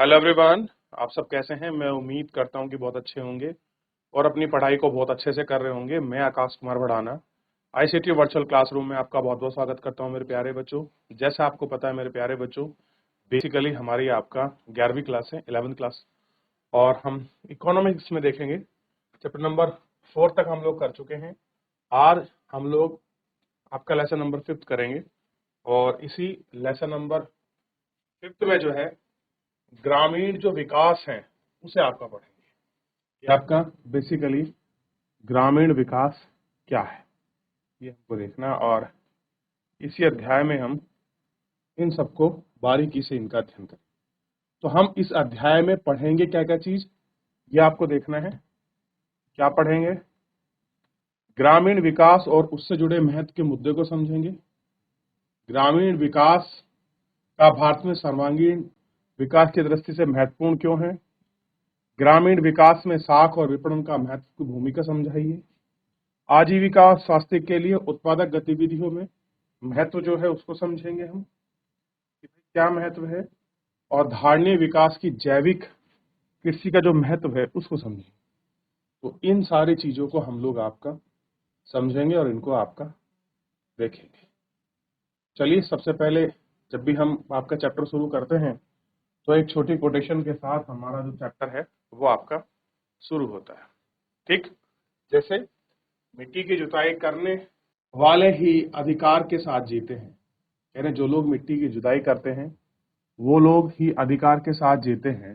Hello everyone. आप सब कैसे हैं? मैं उम्मीद करता हूं कि बहुत अच्छे होंगे और अपनी पढ़ाई को बहुत अच्छे से कर रहे होंगे। मैं Akash Kumar Bhadana ICT virtual classroom में आपका बहुत बहुत स्वागत करता हूं मेरे प्यारे बच्चों। जैसा आपको पता है मेरे प्यारे बच्चों, बेसिकली हमारी आपका 11वीं क्लास है, 11th क्लास, और हम इकोनॉमिक्स में देखेंगे। चैप्टर नंबर 4 तक हम लोग कर चुके हैं। आज हम लोग आपका लेसन नंबर 5 करेंगे और इसी लेसन नंबर 5 में जो है ग्रामीण जो विकास है उसे आपका पढ़ेंगे कि आपका बेसिकली ग्रामीण विकास क्या है, ये हमको देखना। और इसी अध्याय में हम इन सबको बारीकी से इनका अध्ययन करें। तो हम इस अध्याय में पढ़ेंगे क्या क्या चीज, ये आपको देखना है। क्या पढ़ेंगे? ग्रामीण विकास और उससे जुड़े महत्व के मुद्दे को समझेंगे। ग्रामीण विकास का भारत में सर्वांगीण विकास की दृष्टि से महत्वपूर्ण क्यों है। ग्रामीण विकास में साख और विपणन का महत्व की भूमिका समझाइए। आजीविका और स्वास्थ्य के लिए उत्पादक गतिविधियों में महत्व जो है उसको समझेंगे हम कि क्या महत्व है। और धारणीय विकास की जैविक कृषि का जो महत्व है उसको समझेंगे। तो इन सारी चीजों को हम लोग आपका समझेंगे और इनको आपका देखेंगे। चलिए, सबसे पहले जब भी हम आपका चैप्टर शुरू करते हैं तो एक छोटी कोटेशन के साथ हमारा जो चैप्टर है वो आपका शुरू होता है। ठीक, जैसे मिट्टी की जुताई करने वाले ही अधिकार के साथ जीते हैं। यानी जो लोग मिट्टी की जुताई करते हैं वो लोग ही अधिकार के साथ जीते हैं।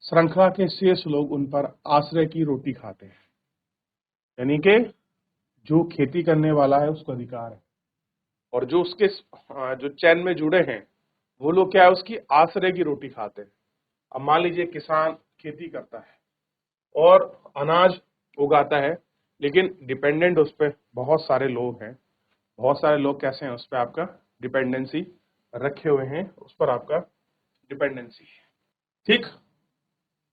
श्रृंखला के शेष लोग उन पर आश्रय की रोटी खाते हैं। यानी कि जो खेती करने वाला है उसको अधिकार है, और जो उसके जो चैन में जुड़े हैं वो लोग क्या है, उसकी आश्रय की रोटी खाते हैं। अब मान लीजिए किसान खेती करता है और अनाज उगाता है, लेकिन डिपेंडेंट उस पर बहुत सारे लोग हैं। बहुत सारे लोग कैसे हैं, उस पर आपका डिपेंडेंसी रखे हुए हैं, उस पर आपका डिपेंडेंसी है। ठीक,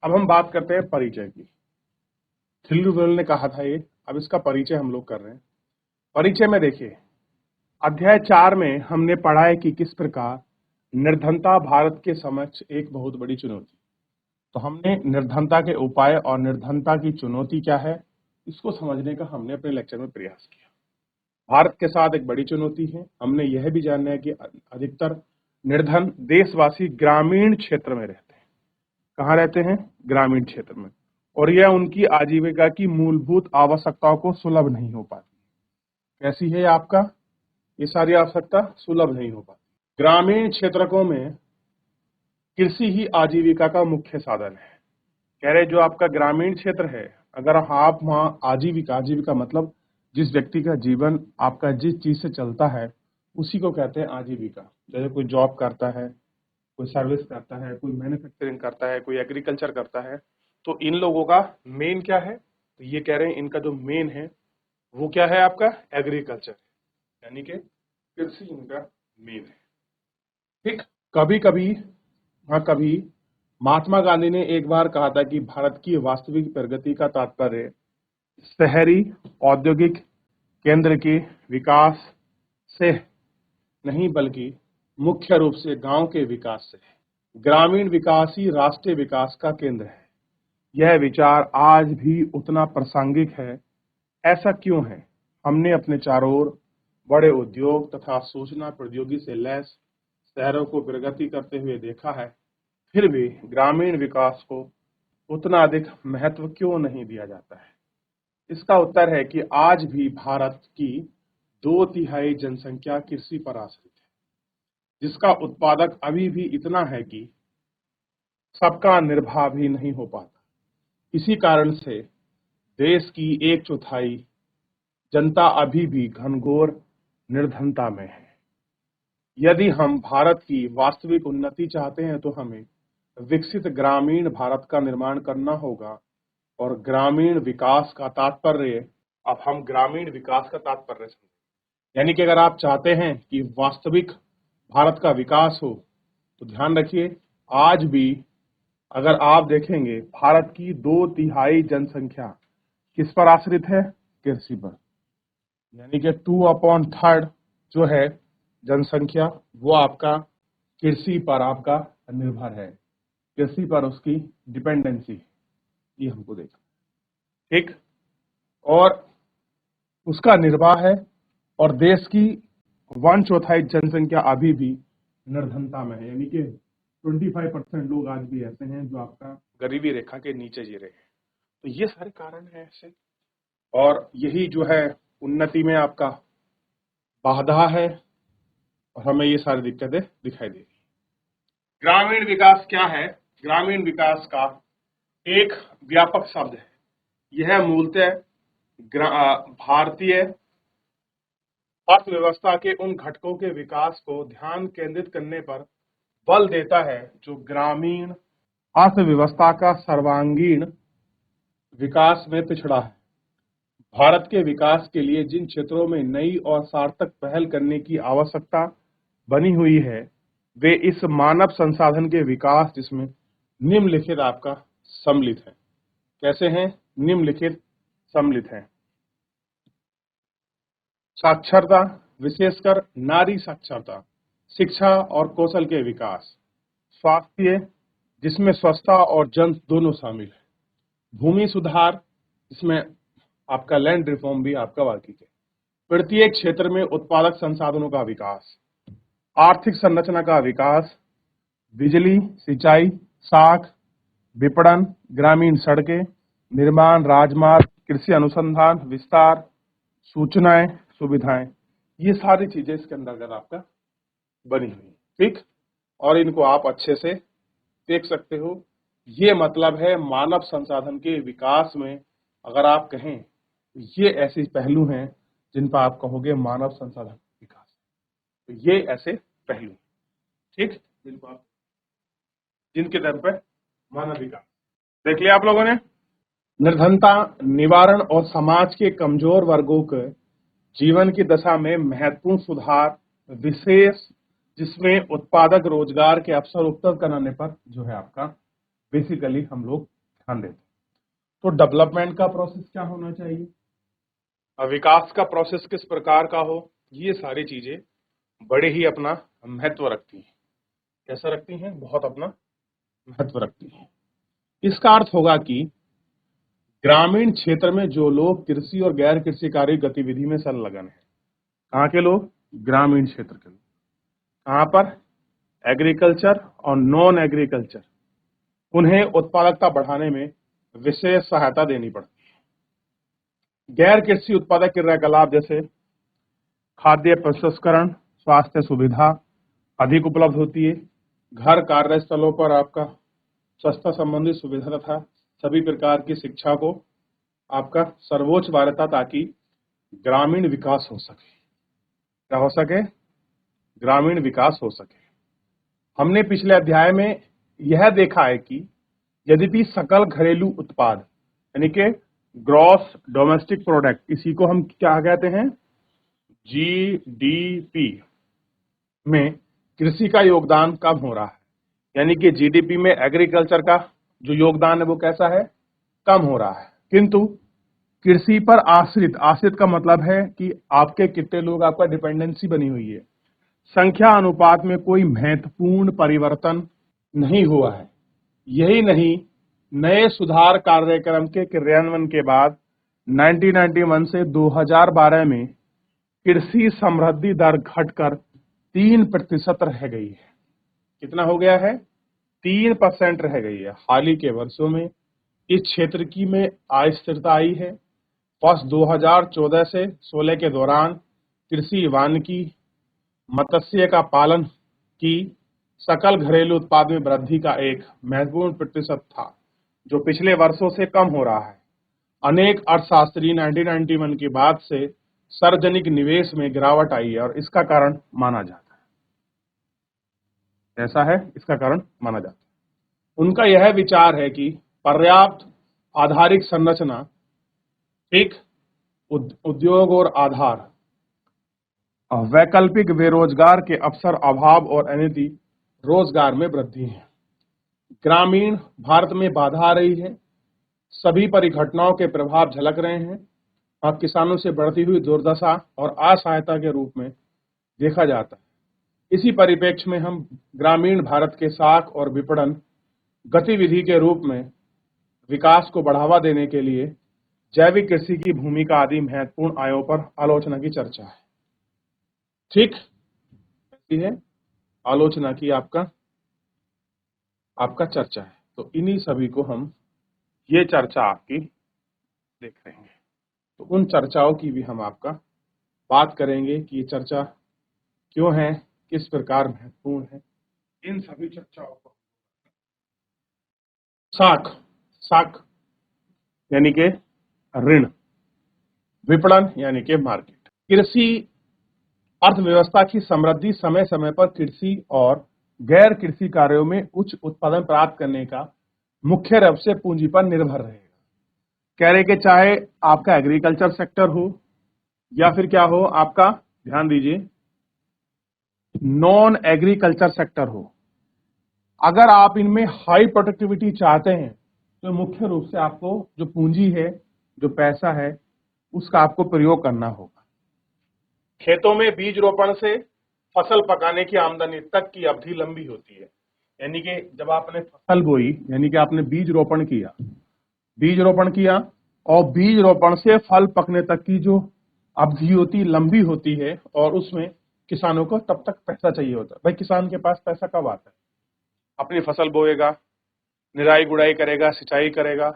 अब हम बात करते हैं परिचय की। थिल्लुवेल ने कहा था ये, अब इसका परिचय हम लोग कर रहे हैं। परिचय में देखिए, अध्याय 4 में हमने पढ़ा है कि किस प्रकार निर्धनता भारत के समक्ष एक बहुत बड़ी चुनौती। तो हमने निर्धनता के उपाय और निर्धनता की चुनौती क्या है इसको समझने का हमने अपने लेक्चर में प्रयास किया। भारत के साथ एक बड़ी चुनौती है। हमने यह भी जानना है कि अधिकतर निर्धन देशवासी ग्रामीण क्षेत्र में रहते हैं। कहाँ रहते हैं? ग्रामीण क्षेत्र में। और यह उनकी आजीविका की मूलभूत आवश्यकताओं को सुलभ नहीं हो पाती। कैसी है आपका ये सारी आवश्यकता? सुलभ नहीं हो पाती। ग्रामीण क्षेत्रों में कृषि ही आजीविका का मुख्य साधन है। कह रहे जो आपका ग्रामीण क्षेत्र है, अगर आप वहाँ आजीविका, आजीविका मतलब जिस व्यक्ति का जीवन आपका जिस चीज से चलता है उसी को कहते हैं आजीविका। जैसे कोई जॉब करता है, कोई सर्विस करता है, कोई मैन्युफैक्चरिंग करता है, कोई एग्रीकल्चर करता है, तो इन लोगों का मेन क्या है? तो ये कह रहे हैं इनका जो मेन है वो क्या है? आपका एग्रीकल्चर, यानी कि कृषि इनका मेन है। ठीक, कभी कभी, हाँ कभी, महात्मा गांधी ने एक बार कहा था कि भारत की वास्तविक प्रगति का तात्पर्य शहरी औद्योगिक केंद्र के विकास से नहीं बल्कि मुख्य रूप से गांव के विकास से है। ग्रामीण विकास ही राष्ट्रीय विकास का केंद्र है। यह विचार आज भी उतना प्रासंगिक है। ऐसा क्यों है? हमने अपने चारों ओर बड़े उद्योग तथा सूचना प्रौद्योगिकी से लैस शहरों को प्रगति करते हुए देखा है, फिर भी ग्रामीण विकास को उतना अधिक महत्व क्यों नहीं दिया जाता है? इसका उत्तर है कि आज भी भारत की 2/3 जनसंख्या कृषि पर आश्रित है, जिसका उत्पादक अभी भी इतना है कि सबका निर्वाह भी नहीं हो पाता। इसी कारण से देश की 1/4 जनता अभी भी घनघोर निर्धनता में है। यदि हम भारत की वास्तविक उन्नति चाहते हैं तो हमें विकसित ग्रामीण भारत का निर्माण करना होगा। और ग्रामीण विकास का तात्पर्य, अब हम ग्रामीण विकास का तात्पर्य समझें। यानी कि अगर आप चाहते हैं कि वास्तविक भारत का विकास हो तो ध्यान रखिए, आज भी अगर आप देखेंगे भारत की 2/3 जनसंख्या किस पर आश्रित है? कृषि पर। यानी कि 2/3 जो है जनसंख्या वो आपका कृषि पर आपका निर्भर है। कृषि पर उसकी डिपेंडेंसी, ये हमको देखा, ठीक। और उसका निर्वाह है, और देश की 1/4 जनसंख्या अभी भी निर्धनता में है, यानी कि 25% लोग आज भी ऐसे हैं जो आपका गरीबी रेखा के नीचे जी रहे हैं। तो ये सारे कारण हैं ऐसे, और यही जो है उन्नति में आपका बाधा है, और हमें ये सारी दिक्कतें दिखाई देगी। ग्रामीण विकास क्या है? ग्रामीण विकास का एक व्यापक शब्द है। यह मूलतः भारतीय अर्थव्यवस्था के उन घटकों के विकास को ध्यान केंद्रित करने पर बल देता है जो ग्रामीण अर्थव्यवस्था का सर्वांगीण विकास में पिछड़ा है। भारत के विकास के लिए जिन क्षेत्रों में नई और सार्थक पहल करने की आवश्यकता बनी हुई है, वे इस मानव संसाधन के विकास जिसमें निम्नलिखित आपका सम्मिलित है। कैसे हैं? निम्नलिखित सम्मिलित है। साक्षरता, विशेषकर नारी साक्षरता, शिक्षा और कौशल के विकास, स्वास्थ्य जिसमें स्वच्छता और जन दोनों शामिल है, भूमि सुधार जिसमें आपका लैंड रिफॉर्म भी आपका वार्षिक है, प्रत्येक क्षेत्र में उत्पादक संसाधनों का विकास, आर्थिक संरचना का विकास, बिजली, सिंचाई, साख, विपणन, ग्रामीण सड़कें, निर्माण, राजमार्ग, कृषि अनुसंधान, विस्तार, सूचनाएं, सुविधाएं, ये सारी चीजें इसके अंतर्गत आपका बनी हुई, ठीक। और इनको आप अच्छे से देख सकते हो। ये मतलब है मानव संसाधन के विकास में अगर आप कहें तो ये ऐसे पहलू हैं जिन पर आप कहोगे मानव संसाधन विकास, तो ये ऐसे पहलू, ठीक, जिनके दर पर मानव विकास देख लिया आप लोगों ने। निर्धनता निवारण और समाज के कमजोर वर्गों के जीवन की दशा में महत्वपूर्ण सुधार, विशेष जिसमें उत्पादक रोजगार के अवसर उपलब्ध कराने पर जो है आपका बेसिकली हम लोग ध्यान देते हैं। तो डेवलपमेंट का प्रोसेस क्या होना चाहिए, विकास का प्रोसेस किस प्रकार का हो, ये सारी चीजें बड़े ही अपना महत्व रखती हैं। कैसा रखती हैं? बहुत अपना महत्व रखती हैं। इसका अर्थ होगा कि ग्रामीण क्षेत्र में जो लोग कृषि और गैर कृषिकारी गतिविधि में संलग्न है, कहाँ के लोग? ग्रामीण क्षेत्र के लोग। कहाँ पर? एग्रीकल्चर और नॉन एग्रीकल्चर, उन्हें उत्पादकता बढ़ाने में विशेष सहायता देनी पड़ती है। गैर कृषि उत्पादक क्रियाकलाप जैसे खाद्य प्रसंस्करण, स्वास्थ्य सुविधा अधिक उपलब्ध होती है। घर कार्यस्थलों पर आपका स्वच्छता संबंधी सुविधा तथा सभी प्रकार की शिक्षा को आपका सर्वोच्च वरीयता, ताकि ग्रामीण विकास हो सके। क्या हो सके? ग्रामीण विकास हो सके। हमने पिछले अध्याय में यह देखा है कि यद्यपि सकल घरेलू उत्पाद यानी कि ग्रॉस डोमेस्टिक प्रोडक्ट, इसी को हम क्या कहते हैं? जीडीपी में कृषि का योगदान कम हो रहा है, यानी कि जीडीपी में एग्रीकल्चर का जो योगदान है वो कैसा है? कम हो रहा है। किंतु कृषि पर आश्रित, आश्रित का मतलब है कि आपके कितने लोग, आपका डिपेंडेंसी बनी हुई है, संख्या अनुपात में कोई महत्वपूर्ण परिवर्तन नहीं हुआ है। यही नहीं, नए सुधार कार्यक्रम के क्रियान्वयन के बाद 1991 से 2012 में कृषि समृद्धि दर घटकर 3% रह गई है। कितना हो गया है? 3% रह गई है। हाल ही के वर्षों में इस क्षेत्र की में अस्थिरता आई है। वर्ष 2014 से 16 के दौरान कृषि, वानिकी, मत्स्य का पालन की सकल घरेलू उत्पाद में वृद्धि का एक महत्वपूर्ण प्रतिशत था, जो पिछले वर्षों से कम हो रहा है। अनेक अर्थशास्त्री 1991 के बाद से सार्वजनिक निवेश में गिरावट आई है और इसका कारण माना जाता है। ऐसा है, इसका कारण माना जाता है। उनका यह विचार है कि पर्याप्त आधारिक संरचना, ठीक, उद्योग और आधार, वैकल्पिक बेरोजगार के अवसर अभाव और अनिति रोजगार में वृद्धि है। ग्रामीण भारत में बाधा आ रही है। सभी परिघटनाओं के प्रभाव झलक रहे हैं और किसानों से बढ़ती हुई दुर्दशा और असहायता के रूप में देखा जाता है। इसी परिप्रेक्ष्य में हम ग्रामीण भारत के साख और विपणन गतिविधि के रूप में विकास को बढ़ावा देने के लिए जैविक कृषि की भूमिका आदि महत्वपूर्ण आयों पर आलोचना की चर्चा है। ठीक है, आलोचना की आपका आपका चर्चा है। तो इन्हीं सभी को हम ये चर्चा आपकी देख रहे हैं। तो उन चर्चाओं की भी हम आपका बात करेंगे कि ये चर्चा क्यों है, किस प्रकार महत्वपूर्ण है, इन सभी चर्चाओं को। साख साख यानी के ऋण, विपणन यानी के मार्केट। कृषि अर्थव्यवस्था की समृद्धि समय समय पर कृषि और गैर कृषि कार्यों में उच्च उत्पादन प्राप्त करने का मुख्य रूप से पूंजी पर निर्भर रहेगा। कह रहे कि चाहे आपका एग्रीकल्चर सेक्टर हो या फिर क्या हो आपका, ध्यान दीजिए, नॉन एग्रीकल्चर सेक्टर हो, अगर आप इनमें हाई प्रोडक्टिविटी चाहते हैं तो मुख्य रूप से आपको जो पूंजी है, जो पैसा है, उसका आपको प्रयोग करना होगा। खेतों में बीज रोपण से फसल पकाने की आमदनी तक की अवधि लंबी होती है। यानी कि जब आपने फसल बोई, यानी कि आपने बीज रोपण किया और बीज रोपण से फल पकने तक की जो अवधि होती लंबी होती है, और उसमें किसानों को तब तक पैसा चाहिए होता है। भाई किसान के पास पैसा कब आता है? अपनी फसल बोएगा, निराई गुड़ाई करेगा, सिंचाई करेगा,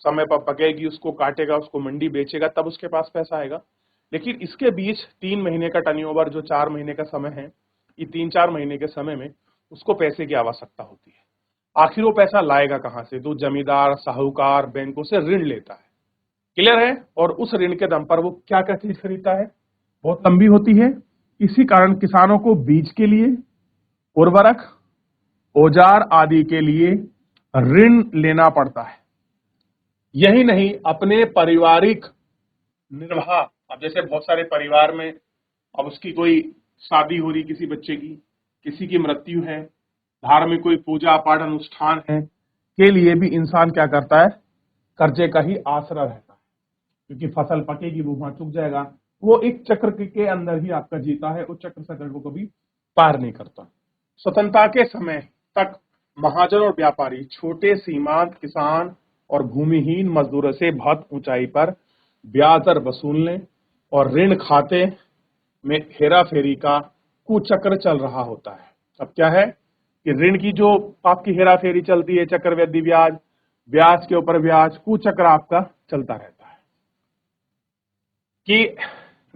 समय पर पकेगी, उसको काटेगा, उसको मंडी बेचेगा, तब उसके पास पैसा आएगा। लेकिन इसके बीच 3 महीने का टर्नओवर, जो 4 महीने का समय है, ये 3-4 महीने के समय में उसको पैसे की आवश्यकता होती है। आखिर वो पैसा लाएगा कहां से? तो जमींदार, साहूकार, बैंकों से ऋण लेता है। क्लियर है? और उस ऋण के दम पर वो क्या क्या चीज खरीदता है, बहुत लंबी होती है। इसी कारण किसानों को बीज के लिए, उर्वरक, औजार आदि के लिए ऋण लेना पड़ता है। यही नहीं, अपने पारिवारिक निर्वाह, अब जैसे बहुत सारे परिवार में अब उसकी कोई शादी हो रही, किसी बच्चे की, किसी की मृत्यु है, धार्मिक कोई पूजा पाठ अनुष्ठान है, के लिए भी इंसान क्या करता है? कर्जे का ही आसरा रहता है। क्योंकि फसल पकेगी, वो वहां चुक जाएगा। वो एक चक्र के अंदर ही आपका जीता है, उस चक्र से को कभी पार नहीं करता। स्वतंत्रता के समय तक महाजन और व्यापारी छोटे सीमांत किसान और भूमिहीन मजदूरों से बहुत ऊंचाई पर ब्याज दर वसूलने और ऋण खाते में हेरा फेरी का कुचक्र चल रहा होता है। अब क्या है कि ऋण की जो आपकी हेरा फेरी चलती है, चक्रवृद्धि ब्याज, ब्याज के ऊपर ब्याज, कुचक्र आपका चलता रहता है कि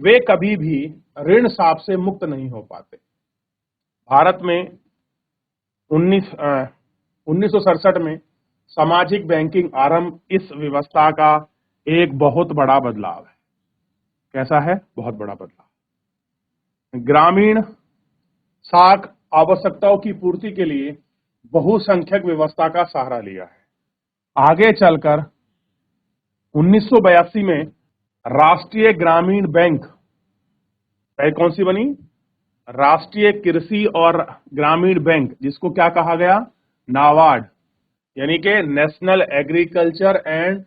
वे कभी भी ऋण साप से मुक्त नहीं हो पाते। भारत में 1967 में सामाजिक बैंकिंग आरंभ इस व्यवस्था का एक बहुत बड़ा बदलाव है। कैसा है? बहुत बड़ा बदलाव। ग्रामीण साख आवश्यकताओं की पूर्ति के लिए बहुसंख्यक व्यवस्था का सहारा लिया है। आगे चलकर 1982 में राष्ट्रीय ग्रामीण बैंक, कौन सी बनी? राष्ट्रीय कृषि और ग्रामीण बैंक, जिसको क्या कहा गया? नाबार्ड, यानी कि national agriculture and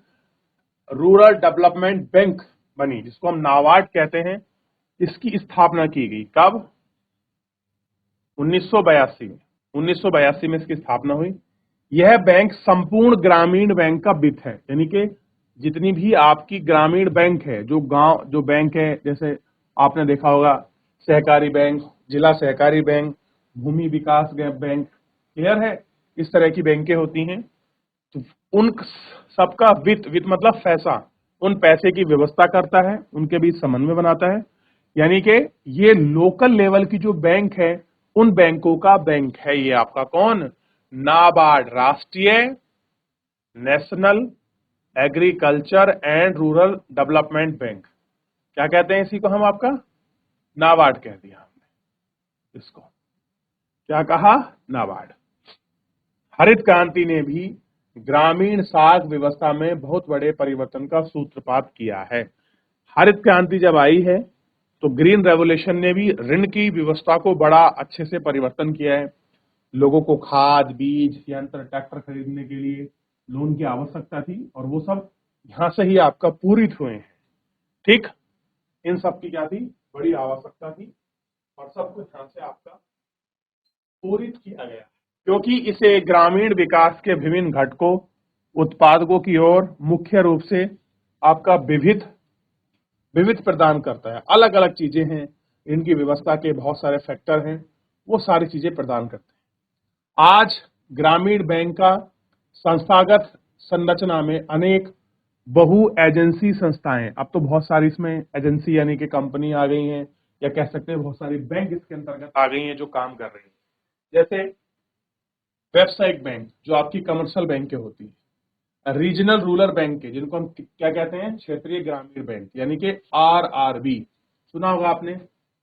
rural development bank बनी, जिसको हम नाबार्ड कहते हैं। इसकी स्थापना की गई कब? 1982 में। 1982 में इसकी स्थापना हुई। यह बैंक संपूर्ण ग्रामीण बैंक का वित्त है। यानी कि जितनी भी आपकी ग्रामीण बैंक है, जो गांव जो बैंक है, जैसे आपने देखा होगा सहकारी बैंक, जिला सहकारी बैंक, भूमि विकास बैंक, क्लियर है? इस तरह की बैंकें होती हैं। तो उन सबका वित्त मतलब पैसा, उन पैसे की व्यवस्था करता है, उनके बीच समन्वय बनाता है। यानी कि ये लोकल लेवल की जो बैंक है, उन बैंकों का बैंक है ये आपका कौन? नाबार्ड, राष्ट्रीय national agriculture and rural development bank. क्या कहते हैं इसी को हम? आपका नाबार्ड कह दिया हमने इसको। क्या कहा? नाबार्ड। हरित क्रांति ने भी ग्रामीण साख व्यवस्था में बहुत बड़े परिवर्तन का सूत्रपात किया है। हरित क्रांति जब आई है तो ग्रीन रेवोल्यूशन ने भी ऋण की व्यवस्था को बड़ा अच्छे से परिवर्तन किया है। लोगों को खाद, बीज, यंत्र, ट्रैक्टर खरीदने के लिए लोन की आवश्यकता थी, और वो सब यहां से ही आपका पूरित हुए हैं। ठीक, इन सब की क्या थी? बड़ी आवश्यकता थी, और सब कुछ यहां से आपका पूरित किया गया। क्योंकि इसे ग्रामीण विकास के विभिन्न घटकों उत्पादकों की ओर मुख्य रूप से आपका विविध विविध प्रदान करता है। अलग अलग चीजें हैं, इनकी व्यवस्था के बहुत सारे फैक्टर हैं, वो सारी चीजें प्रदान करते हैं। आज ग्रामीण बैंक का संस्थागत संरचना में अनेक बहु एजेंसी संस्थाएं, अब तो बहुत सारी इसमें एजेंसी यानी कि कंपनी आ गई हैं, या कह सकते हैं बहुत सारी बैंक इसके अंतर्गत आ गई हैं जो काम कर रही हैं। जैसे व्यावसायिक बैंक जो आपकी कमर्शियल बैंकें होती है, रीजनल रूरल बैंक के जिनको हम क्या कहते हैं, क्षेत्रीय ग्रामीण बैंक यानी कि आरआरबी, सुना होगा आपने।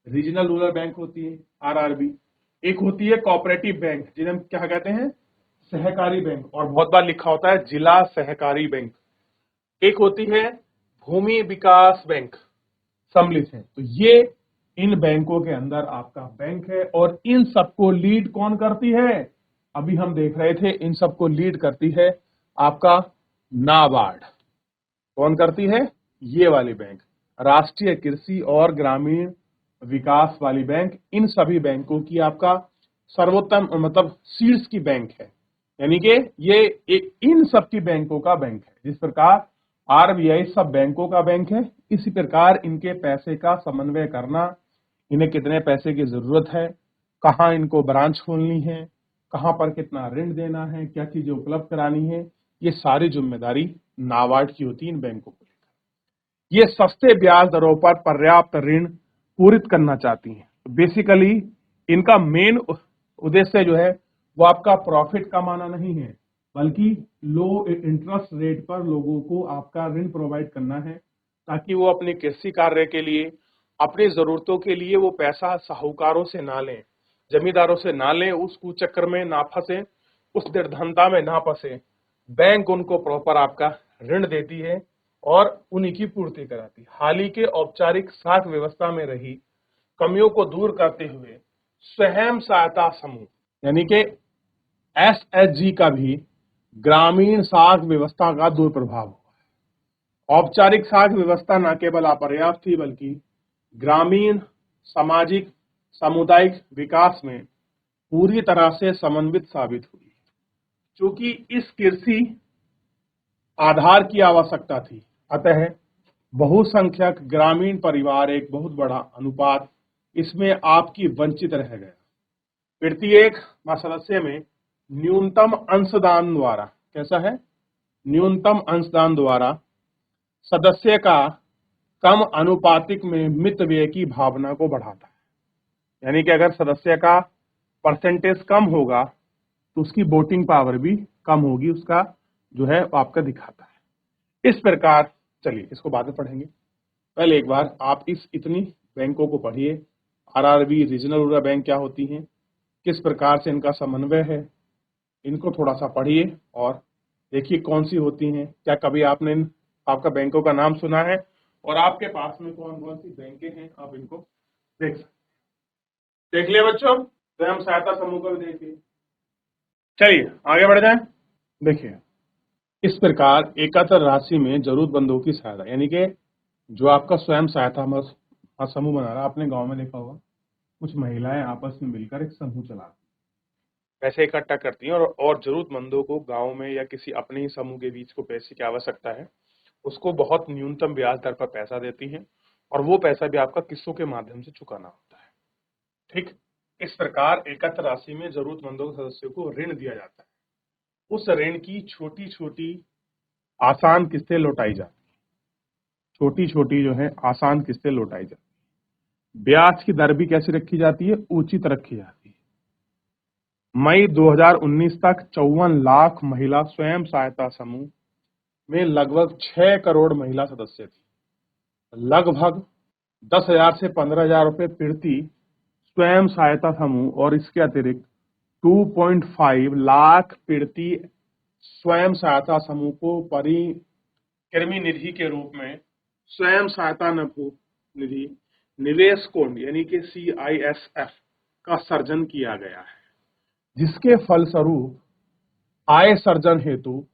रीजनल रूरल बैंक होती है आरआरबी। एक होती है कोऑपरेटिव बैंक जिन्हें हम क्या कहते हैं, सहकारी बैंक, और बहुत बार लिखा होता है जिला सहकारी बैंक। एक होती है भूमि विकास बैंक, सम्मिलित है। तो ये इन बैंकों के अंदर आपका बैंक है, और इन सबको लीड कौन करती है, अभी हम देख रहे थे, इन सबको लीड करती है आपका नाबार्ड। कौन करती है, ये वाली बैंक, राष्ट्रीय कृषि और ग्रामीण विकास वाली बैंक। इन सभी बैंकों की आपका सर्वोत्तम मतलब शीर्ष की बैंक है, यानी कि ये इन सब की बैंकों का बैंक है। जिस प्रकार आरबीआई सब बैंकों का बैंक है, इसी प्रकार इनके पैसे का समन्वय करना, इन्हें कितने पैसे की जरूरत है, कहाँ इनको ब्रांच खोलनी है, कहाँ पर कितना ऋण देना है, क्या चीजें उपलब्ध करानी है, ये सारी जिम्मेदारी नाबार्ड की होती है इन बैंकों को लेकर। ये सस्ते ब्याज दरों पर पर्याप्त ऋण पूरित करना चाहती हैं। बेसिकली इनका मेन उद्देश्य जो है वो आपका प्रॉफिट कमाना नहीं है, बल्कि लो इंटरेस्ट रेट पर लोगों को आपका ऋण प्रोवाइड करना है, ताकि वो अपने कृषि कार्य के लिए, अपनी जरूरतों के लिए वो पैसा साहूकारों से ना लें, जमींदारों से ना लें, उस कुचक्कर में ना फंसे, उस निर्धनता में ना फंसे। बैंक उनको प्रॉपर आपका ऋण देती है और उन्हीं की पूर्ति कराती है। हाल ही के औपचारिक साख व्यवस्था में रही कमियों को दूर करते हुए स्वयं सहायता समूह यानी कि एसएचजी का भी ग्रामीण साख व्यवस्था का दुष्प्रभाव हुआ। औपचारिक साख व्यवस्था न केवल अपर्याप्त थी, बल्कि ग्रामीण सामाजिक सामुदायिक विकास में पूरी तरह से समन्वित साबित हुई। चूंकि इस कृषि आधार की आवश्यकता थी, अतः बहुसंख्यक ग्रामीण परिवार एक बहुत बड़ा अनुपात इसमें आपकी वंचित रह गया। प्रत्येक सदस्य में न्यूनतम अंशदान द्वारा, कैसा है, न्यूनतम अंशदान द्वारा सदस्य का कम अनुपातिक में मित व्यय की भावना को बढ़ाता है। यानी कि अगर सदस्य का परसेंटेज कम होगा तो उसकी वोटिंग पावर भी कम होगी, उसका जो है आपका दिखाता है। इस प्रकार चलिए इसको बाद में पढ़ेंगे, पहले एक बार आप इस इतनी बैंकों को पढ़िए। आरआरबी, रीजनल रूरल बैंक क्या होती हैं, किस प्रकार से इनका समन्वय है, इनको थोड़ा सा पढ़िए और देखिए कौन सी होती हैं। क्या कभी आपने आपका बैंकों का नाम सुना है, और आपके पास में कौन कौन सी बैंकें हैं, आप इनको देख सकते। देख लिया बच्चों, स्वयं सहायता समूह को भी देखिए। चलिए आगे बढ़ जाए। देखिए इस प्रकार एकत्र राशि में जरूरतमंदों की सहायता, यानी कि जो आपका स्वयं सहायता समूह बना रहा है, आपने गांव में देखा होगा, कुछ महिलाएं आपस में मिलकर एक समूह चलाती, पैसे इकट्ठा करती हैं, और जरूरतमंदों को गांव में या किसी अपने ही समूह के बीच को पैसे की आवश्यकता है, उसको बहुत न्यूनतम ब्याज दर पर पैसा देती हैं, और वो पैसा भी आपका किस्तों के माध्यम से चुकाना होता है। ठीक, इस प्रकार एकत्र राशि में जरूरतमंदों सदस्यों को ऋण दिया जाता है। उस ऋण की छोटी छोटी आसान किस्तें लौटाई जाती है, छोटी छोटी जो है आसान किस्तें लौटाई जाती है। ब्याज की दर भी कैसी रखी जाती है, उचित रखी जाती है। मई 2019 तक 54 लाख महिला स्वयं सहायता समूह में लगभग 6 करोड़ महिला सदस्य थी। लगभग 10,000 से 15,000 रुपए प्रति स्वयं सहायता समूह, और इसके अतिरिक्त 2.5 लाख प्रति स्वयं सहायता समूह को परिक्रमी निधि के रूप में स्वयं सहायता निधि निवेश कोष यानी कि CISF का सर्जन किया गया है, जिसके फलस्वरूप आय सर्जन हेतु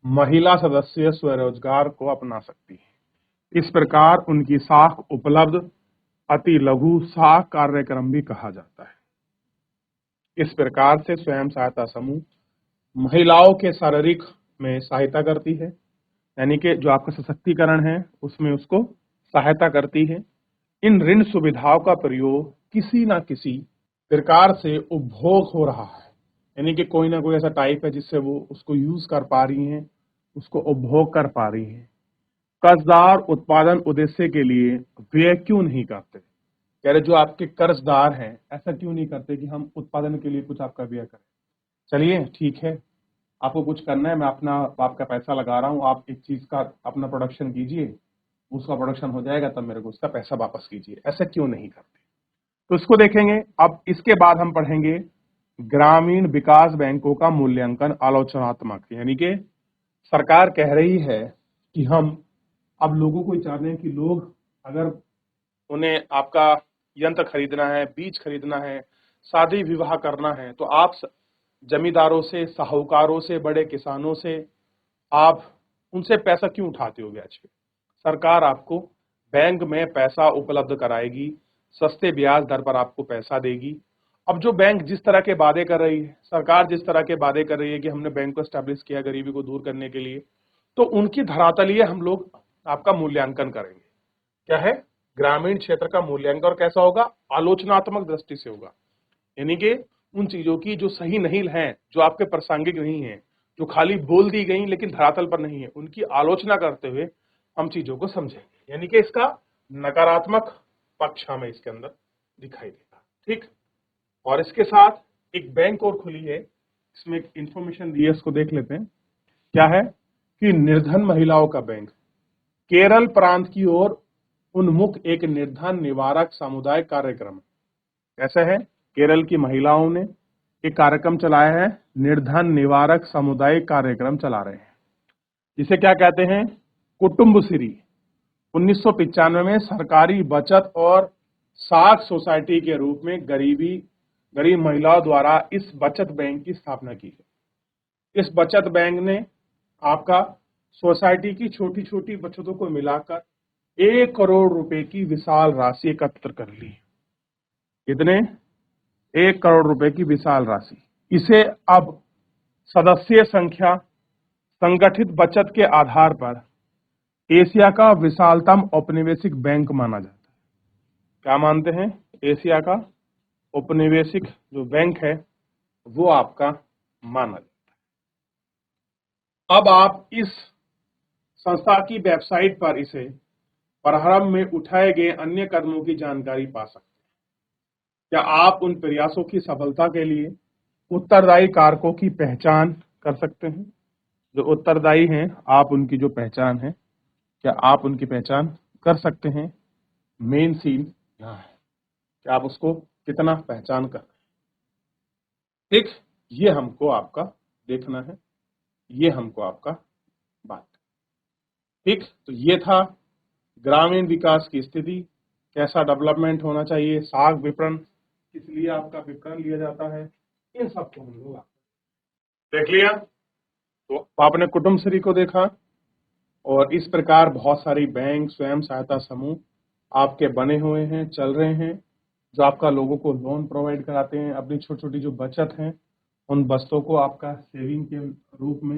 महिला सदस्य स्वरोजगार को अपना सकती है। इस प्रकार उनकी साख उपलब्ध अति लघु साख कार्यक्रम भी कहा जाता है। इस प्रकार से स्वयं सहायता समूह महिलाओं के शारीरिक में सहायता करती है, यानी कि जो आपका सशक्तिकरण है उसमें उसको सहायता करती है। इन ऋण सुविधाओं का प्रयोग किसी ना किसी प्रकार से उपभोग हो रहा है, यानी कि कोई ना कोई ऐसा टाइप है जिससे वो उसको यूज कर पा रही हैं, उसको उपभोग कर पा रही हैं। कर्जदार उत्पादन उद्देश्य के लिए व्यय क्यों नहीं करते? कह रहे जो आपके कर्जदार हैं ऐसा क्यों नहीं करते कि हम उत्पादन के लिए कुछ आपका व्यय करें। चलिए ठीक है, आपको कुछ करना है, मैं अपना आपका पैसा लगा रहा हूँ, आप एक चीज का अपना प्रोडक्शन कीजिए, उसका प्रोडक्शन हो जाएगा तब मेरे को उसका पैसा वापस कीजिए। ऐसा क्यों नहीं करते? तो इसको देखेंगे। अब इसके बाद हम पढ़ेंगे ग्रामीण विकास बैंकों का मूल्यांकन आलोचनात्मक, यानी कि सरकार कह रही है कि हम अब लोगों को चाहते हैं कि लोग अगर उन्हें आपका यंत्र खरीदना है, बीज खरीदना है, शादी विवाह करना है, तो आप जमींदारों से, साहूकारों से, बड़े किसानों से आप उनसे पैसा क्यों उठाते हो ब्याज पे? सरकार आपको बैंक में पैसा उपलब्ध कराएगी, सस्ते ब्याज दर पर आपको पैसा देगी। अब जो बैंक जिस तरह के वादे कर रही है, सरकार जिस तरह के वादे कर रही है कि हमने बैंक को एस्टेब्लिश किया गरीबी को दूर करने के लिए, तो उनकी धरातलीय हम लोग आपका मूल्यांकन करेंगे। क्या है? ग्रामीण क्षेत्र का मूल्यांकन। और कैसा होगा? आलोचनात्मक दृष्टि से होगा, यानी कि उन चीजों की जो सही नहीं है, जो आपके प्रासंगिक नहीं है, जो खाली बोल दी गई लेकिन धरातल पर नहीं है, उनकी आलोचना करते हुए हम चीजों को समझेंगे, यानी कि इसका नकारात्मक पक्ष हमें इसके अंदर दिखाई देगा। ठीक, और इसके साथ एक बैंक और खुली है, इसमें एक इंफॉर्मेशन दी है, इसको देख लेते हैं। क्या है कि निर्धन महिलाओं का बैंक केरल प्रांत की ओर उन्मुख एक निर्धन निवारक सामुदायिक कार्यक्रम। कैसा है? केरल की महिलाओं ने एक कार्यक्रम चलाया है, निर्धन निवारक सामुदायिक कार्यक्रम चला रहे हैं, जिसे क्या कहते हैं? कुटुंबश्री। 1995 में सरकारी बचत और साख सोसाइटी के रूप में गरीब महिलाओं द्वारा इस बचत बैंक की स्थापना की है। इस बचत बैंक ने आपका सोसाइटी की छोटी छोटी बचतों को मिलाकर 1 करोड़ रुपए की विशाल राशि एकत्र कर ली। कितने? 1 करोड़ रुपए की विशाल राशि। इसे अब सदस्य संख्या संगठित बचत के आधार पर एशिया का विशालतम औपनिवेशिक बैंक माना जाता है। क्या मानते हैं? एशिया का औपनिवेशिक जो बैंक है वो आपका माना जाता है। अब आप इस संस्था की वेबसाइट पर इसे प्रारंभ में उठाए गए अन्य कदमों की जानकारी पा सकते हैं। क्या आप उन प्रयासों की सफलता के लिए उत्तरदायी कारकों की पहचान कर सकते हैं? जो उत्तरदायी हैं, आप उनकी जो पहचान है, क्या आप उनकी पहचान कर सकते हैं? मेन सीन यहाँ है कि आप उसको कितना पहचान कर रहे हैं। ठीक, ये हमको आपका देखना है, ये हमको आपका बात। ठीक, तो ये था ग्रामीण विकास की स्थिति, कैसा डेवलपमेंट होना चाहिए, साख विपणन किस लिए आपका विपणन लिया जाता है, इन सबको हम लोग देख लिया। तो आपने कुटुंबश्री को देखा, और इस प्रकार बहुत सारी बैंक, स्वयं सहायता समूह आपके बने हुए हैं, चल रहे हैं, जो आपका लोगों को लोन प्रोवाइड कराते हैं। अपनी छोटी छोटी जो बचत है उन बचतों को आपका सेविंग के रूप में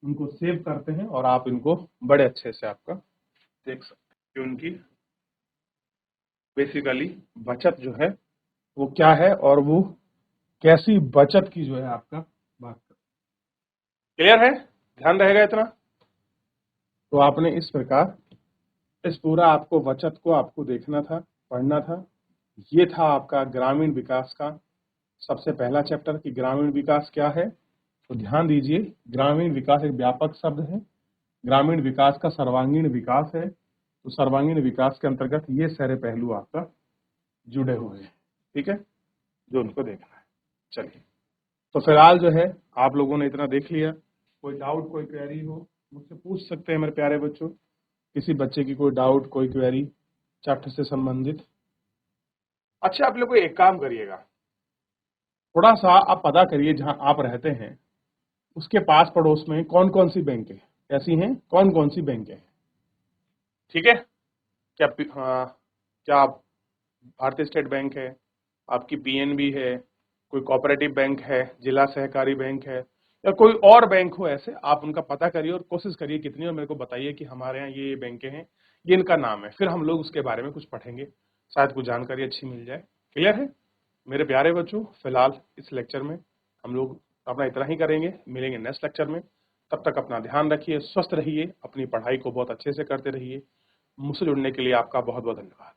उनको सेव करते हैं, और आप इनको बड़े अच्छे से आपका देख सकते हैं कि उनकी बेसिकली बचत जो है वो क्या है, और वो कैसी बचत की जो है आपका बात कर। क्लियर है? ध्यान रहेगा इतना। तो आपने इस प्रकार इस पूरा आपको बचत को आपको देखना था, पढ़ना था। ये था आपका ग्रामीण विकास का सबसे पहला चैप्टर कि ग्रामीण विकास क्या है। तो ध्यान दीजिए, ग्रामीण विकास एक व्यापक शब्द है। ग्रामीण विकास का सर्वांगीण विकास है। तो सर्वांगीण विकास के अंतर्गत ये सारे पहलू आपका जुड़े हुए हैं। ठीक है, जो उनको देखना है। चलिए, तो फिलहाल जो है आप लोगों ने इतना देख लिया। कोई डाउट, कोई क्वेरी हो मुझसे पूछ सकते हैं मेरे प्यारे बच्चों। किसी बच्चे की कोई डाउट, कोई क्वेरी चैप्टर से संबंधित। अच्छा, आप लोग एक काम करिएगा, थोड़ा सा आप पता करिए जहां आप रहते हैं उसके पास पड़ोस में कौन कौन सी बैंक है, ऐसी हैं कौन कौन सी बैंक है। ठीक है, क्या हाँ, क्या आप भारतीय स्टेट बैंक है, आपकी पीएनबी है, कोई कोऑपरेटिव बैंक है, जिला सहकारी बैंक है या कोई और बैंक हो ऐसे, आप उनका पता करिए और कोशिश करिए कितनी और मेरे को बताइए कि हमारे यहाँ ये बैंकें हैं, ये इनका नाम है। फिर हम लोग उसके बारे में कुछ पढ़ेंगे, शायद कुछ जानकारी अच्छी मिल जाए। क्लियर है? मेरे प्यारे बच्चों, फिलहाल इस लेक्चर में हम लोग अपना इतना ही करेंगे, मिलेंगे नेक्स्ट लेक्चर में। तब तक अपना ध्यान रखिए, स्वस्थ रहिए, अपनी पढ़ाई को बहुत अच्छे से करते रहिए। मुझसे जुड़ने के लिए आपका बहुत बहुत धन्यवाद।